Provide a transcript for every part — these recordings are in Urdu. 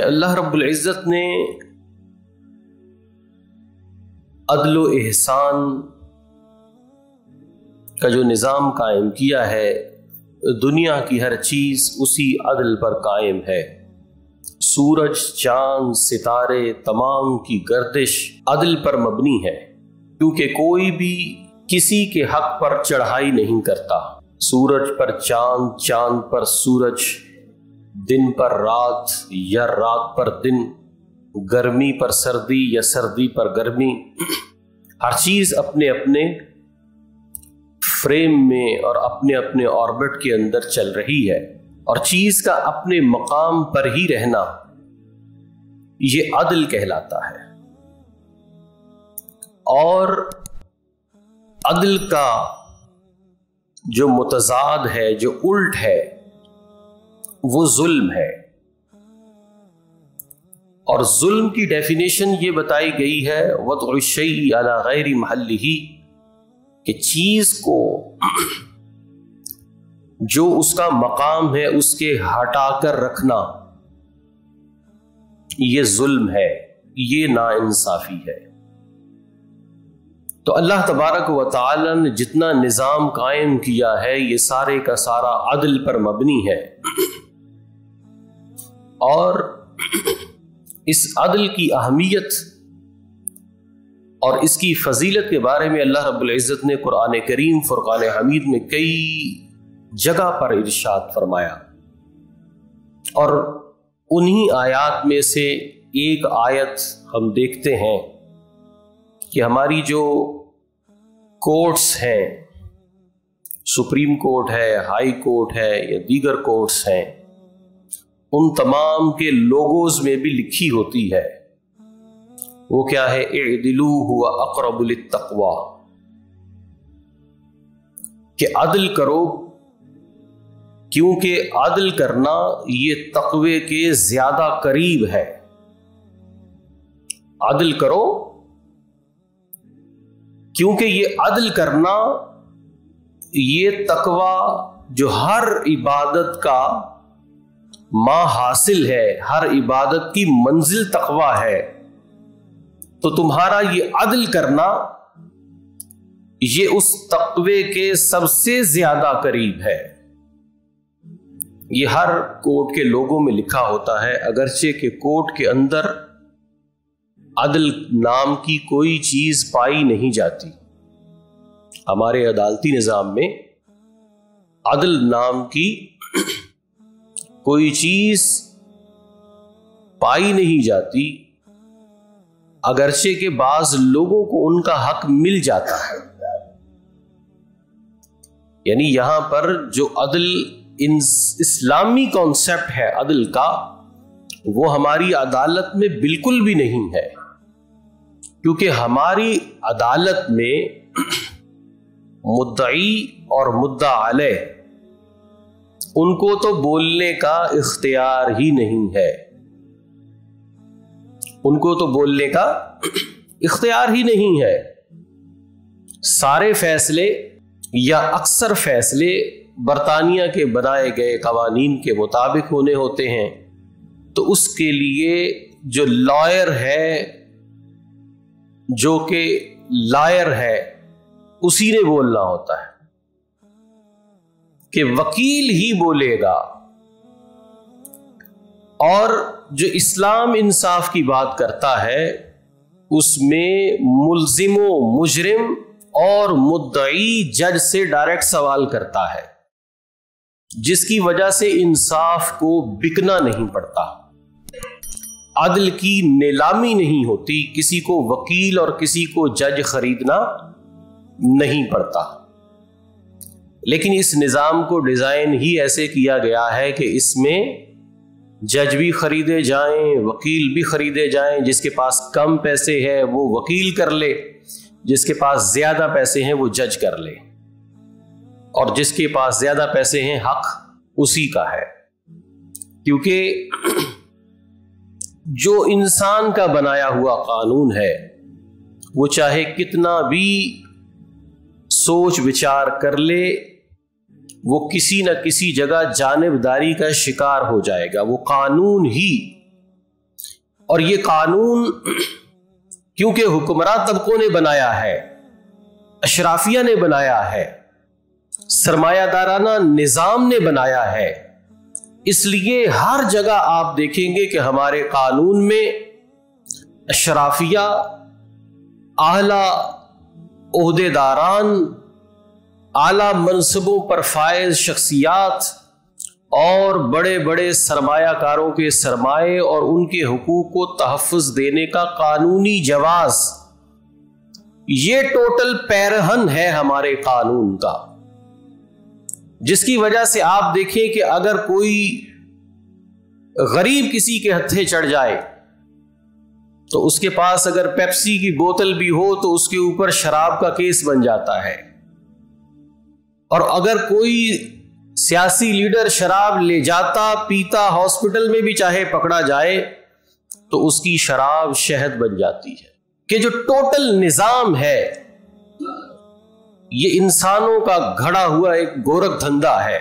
کہ اللہ رب العزت نے عدل و احسان کا جو نظام قائم کیا ہے، دنیا کی ہر چیز اسی عدل پر قائم ہے۔ سورج، چاند، ستارے، تمام کی گردش عدل پر مبنی ہے، کیونکہ کوئی بھی کسی کے حق پر چڑھائی نہیں کرتا۔ سورج پر چاند، چاند پر سورج، دن پر رات یا رات پر دن، گرمی پر سردی یا سردی پر گرمی، ہر چیز اپنے اپنے فریم میں اور اپنے اپنے آربٹ کے اندر چل رہی ہے، اور چیز کا اپنے مقام پر ہی رہنا یہ عدل کہلاتا ہے۔ اور عدل کا جو متضاد ہے، جو الٹ ہے، وہ ظلم ہے۔ اور ظلم کی ڈیفینیشن یہ بتائی گئی ہے وضع الشیء علی غیر محلہ، کہ چیز کو جو اس کا مقام ہے اس کے ہٹا کر رکھنا، یہ ظلم ہے، یہ ناانصافی ہے۔ تو اللہ تبارک و تعالی نے جتنا نظام قائم کیا ہے یہ سارے کا سارا عدل پر مبنی ہے، اور اس عدل کی اہمیت اور اس کی فضیلت کے بارے میں اللہ رب العزت نے قرآن کریم فرقان حمید میں کئی جگہ پر ارشاد فرمایا، اور انہی آیات میں سے ایک آیت ہم دیکھتے ہیں کہ ہماری جو کورٹس ہیں، سپریم کورٹ ہے، ہائی کورٹ ہے یا دیگر کورٹس ہیں، ان تمام کے لوگوز میں بھی لکھی ہوتی ہے، وہ کیا ہے؟ اعدلوا هو اقرب للتقوی، کہ عدل کرو، کیونکہ عدل کرنا یہ تقوی کے زیادہ قریب ہے۔ عدل کرو کیونکہ یہ عدل کرنا یہ تقوی جو ہر عبادت کا ماں حاصل ہے، ہر عبادت کی منزل تقوی ہے، تو تمہارا یہ عدل کرنا یہ اس تقوی کے سب سے زیادہ قریب ہے۔ یہ ہر کورٹ کے لوگوں میں لکھا ہوتا ہے، اگرچہ کہ کورٹ کے اندر عدل نام کی کوئی چیز پائی نہیں جاتی۔ ہمارے عدالتی نظام میں عدل نام کی کوئی چیز پائی نہیں جاتی، اگرچہ کہ بعض لوگوں کو ان کا حق مل جاتا ہے۔ یعنی یہاں پر جو عدل اسلامی کانسیپٹ ہے عدل کا، وہ ہماری عدالت میں بالکل بھی نہیں ہے، کیونکہ ہماری عدالت میں مدعی اور مدعا علیہ ان کو تو بولنے کا اختیار ہی نہیں ہے، ان کو تو بولنے کا اختیار ہی نہیں ہے۔ سارے فیصلے یا اکثر فیصلے برطانیہ کے بنائے گئے قوانین کے مطابق ہونے ہوتے ہیں، تو اس کے لیے جو لائر ہے، جو کہ لائر ہے، اسی نے بولنا ہوتا ہے، کہ وکیل ہی بولے گا۔ اور جو اسلام انصاف کی بات کرتا ہے اس میں ملزم و مجرم اور مدعی جج سے ڈائریکٹ سوال کرتا ہے، جس کی وجہ سے انصاف کو بکنا نہیں پڑتا، عدل کی نیلامی نہیں ہوتی، کسی کو وکیل اور کسی کو جج خریدنا نہیں پڑتا۔ لیکن اس نظام کو ڈیزائن ہی ایسے کیا گیا ہے کہ اس میں جج بھی خریدے جائیں، وکیل بھی خریدے جائیں، جس کے پاس کم پیسے ہے وہ وکیل کر لے، جس کے پاس زیادہ پیسے ہیں وہ جج کر لے، اور جس کے پاس زیادہ پیسے ہیں حق اسی کا ہے۔ کیونکہ جو انسان کا بنایا ہوا قانون ہے وہ چاہے کتنا بھی سوچ بچار کر لے، وہ کسی نہ کسی جگہ جانبداری کا شکار ہو جائے گا۔ وہ قانون ہی اور یہ قانون کیونکہ حکمراں طبقوں نے بنایا ہے، اشرافیہ نے بنایا ہے، سرمایہ دارانہ نظام نے بنایا ہے، اس لیے ہر جگہ آپ دیکھیں گے کہ ہمارے قانون میں اشرافیہ، اعلی عہدیداران، اعلی منصبوں پر فائز شخصیات اور بڑے بڑے سرمایہ کاروں کے سرمایے اور ان کے حقوق کو تحفظ دینے کا قانونی جواز، یہ ٹوٹل پیرہن ہے ہمارے قانون کا، جس کی وجہ سے آپ دیکھیں کہ اگر کوئی غریب کسی کے ہتھے چڑھ جائے تو اس کے پاس اگر پیپسی کی بوتل بھی ہو تو اس کے اوپر شراب کا کیس بن جاتا ہے، اور اگر کوئی سیاسی لیڈر شراب لے جاتا پیتا ہاسپٹل میں بھی چاہے پکڑا جائے تو اس کی شراب شہد بن جاتی ہے۔ کہ جو ٹوٹل نظام ہے یہ انسانوں کا گھڑا ہوا ایک گورکھ دھندا ہے،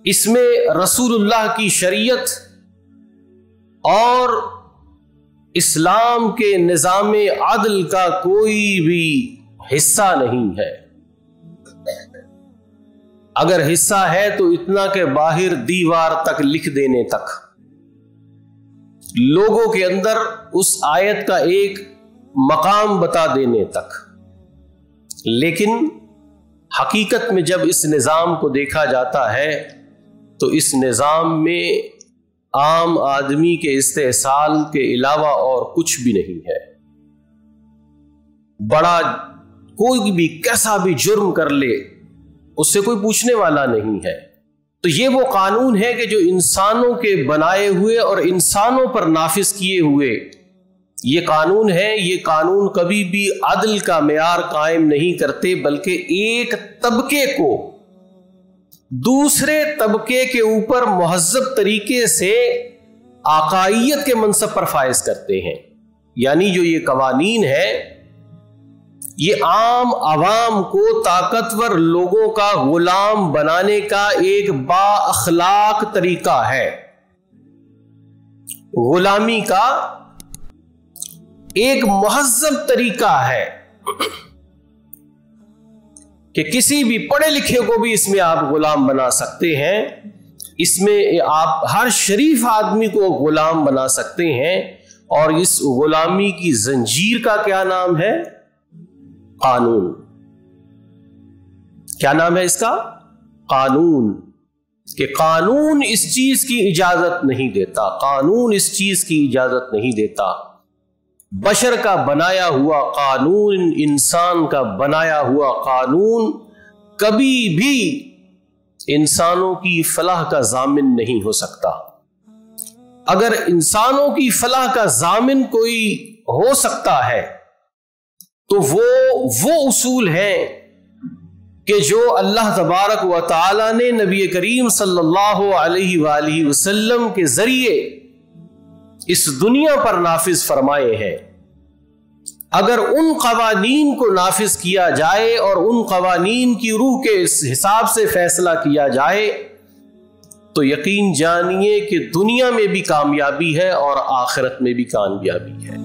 اس میں رسول اللہ کی شریعت اور اسلام کے نظام عدل کا کوئی بھی حصہ نہیں ہے۔ اگر حصہ ہے تو اتنا کہ باہر دیوار تک لکھ دینے تک، لوگوں کے اندر اس آیت کا ایک مقام بتا دینے تک، لیکن حقیقت میں جب اس نظام کو دیکھا جاتا ہے تو اس نظام میں عام آدمی کے استحصال کے علاوہ اور کچھ بھی نہیں ہے۔ بڑا کوئی بھی کیسا بھی جرم کر لے اس سے کوئی پوچھنے والا نہیں ہے۔ تو یہ وہ قانون ہے کہ جو انسانوں کے بنائے ہوئے اور انسانوں پر نافذ کیے ہوئے یہ قانون ہے۔ یہ قانون کبھی بھی عدل کا معیار قائم نہیں کرتے، بلکہ ایک طبقے کو دوسرے طبقے کے اوپر مہذب طریقے سے آقائیت کے منصب پر فائز کرتے ہیں۔ یعنی جو یہ قوانین ہے یہ عام عوام کو طاقتور لوگوں کا غلام بنانے کا ایک با اخلاق طریقہ ہے، غلامی کا ایک مہذب طریقہ ہے کہ کسی بھی پڑھے لکھے کو بھی اس میں آپ غلام بنا سکتے ہیں، اس میں آپ ہر شریف آدمی کو غلام بنا سکتے ہیں، اور اس غلامی کی زنجیر کا کیا نام ہے؟ قانون۔ کیا نام ہے اس کا؟ قانون۔ کہ قانون اس چیز کی اجازت نہیں دیتا، قانون اس چیز کی اجازت نہیں دیتا۔ بشر کا بنایا ہوا قانون، انسان کا بنایا ہوا قانون کبھی بھی انسانوں کی فلاح کا ضامن نہیں ہو سکتا۔ اگر انسانوں کی فلاح کا ضامن کوئی ہو سکتا ہے تو وہ اصول ہیں کہ جو اللہ تبارک و تعالی نے نبی کریم صلی اللہ علیہ وآلہ وسلم کے ذریعے اس دنیا پر نافذ فرمائے ہیں۔ اگر ان قوانین کو نافذ کیا جائے اور ان قوانین کی روح کے حساب سے فیصلہ کیا جائے تو یقین جانیے کہ دنیا میں بھی کامیابی ہے اور آخرت میں بھی کامیابی ہے۔